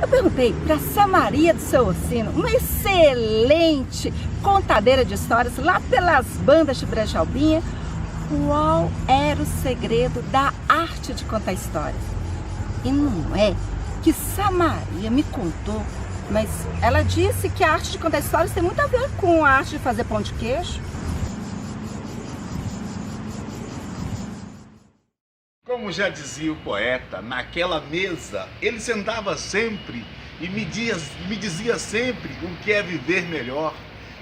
Eu perguntei para Samaria do Seu Orsino, uma excelente contadeira de histórias lá pelas bandas de Brejalbinha, qual era o segredo da arte de contar histórias. E não é que Samaria me contou, mas ela disse que a arte de contar histórias tem muito a ver com a arte de fazer pão de queijo. Como já dizia o poeta, naquela mesa ele sentava sempre e me dizia sempre o que é viver melhor.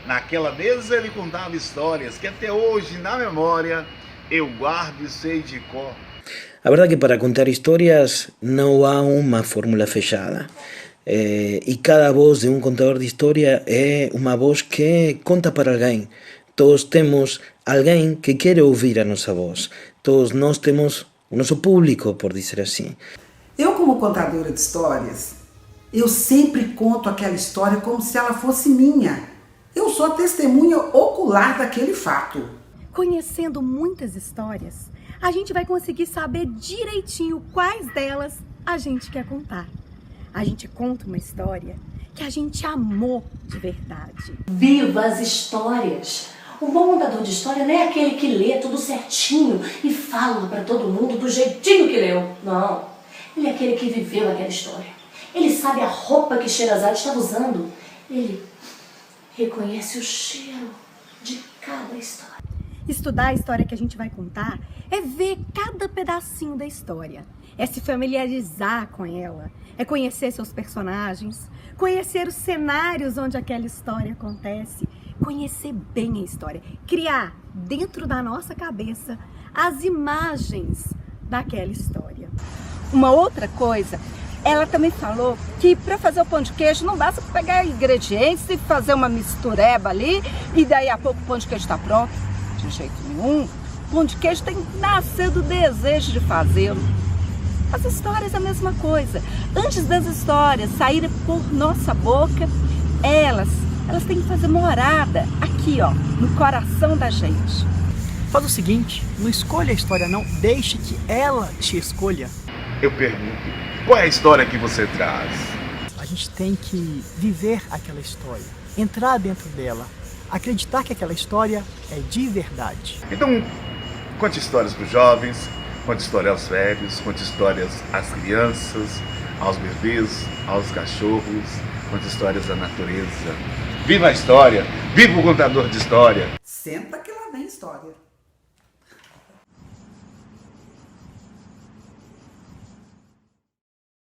Naquela mesa ele contava histórias que até hoje, na memória, eu guardo e sei de cor. A verdade é que para contar histórias não há uma fórmula fechada. E cada voz de um contador de história é uma voz que conta para alguém. Todos temos alguém que quer ouvir a nossa voz. Todos nós temos o nosso público, por dizer assim. Eu, como contadora de histórias, eu sempre conto aquela história como se ela fosse minha. Eu sou a testemunha ocular daquele fato. Conhecendo muitas histórias, a gente vai conseguir saber direitinho quais delas a gente quer contar. A gente conta uma história que a gente amou de verdade. Viva as histórias! Um bom contador de história não é aquele que lê tudo certinho e fala para todo mundo do jeitinho que leu. Não. Ele é aquele que viveu aquela história. Ele sabe a roupa que Sherazade estava usando. Ele reconhece o cheiro de cada história. Estudar a história que a gente vai contar é ver cada pedacinho da história. É se familiarizar com ela. É conhecer seus personagens. Conhecer os cenários onde aquela história acontece. Conhecer bem a história, criar dentro da nossa cabeça as imagens daquela história. Uma outra coisa, ela também falou que para fazer o pão de queijo não basta pegar ingredientes e fazer uma mistureba ali e daí a pouco o pão de queijo está pronto. De jeito nenhum. O pão de queijo tem que nascer do desejo de fazê-lo. As histórias é a mesma coisa. Antes das histórias saírem por nossa boca, elas têm que fazer morada aqui, ó, no coração da gente. Faz o seguinte, não escolha a história não, deixe que ela te escolha. Eu pergunto, qual é a história que você traz? A gente tem que viver aquela história, entrar dentro dela, acreditar que aquela história é de verdade. Então, conte histórias para os jovens, conte histórias aos velhos, conte histórias às crianças, aos bebês, aos cachorros, conte histórias da natureza. Viva a história! Viva o contador de história! Senta que lá vem história.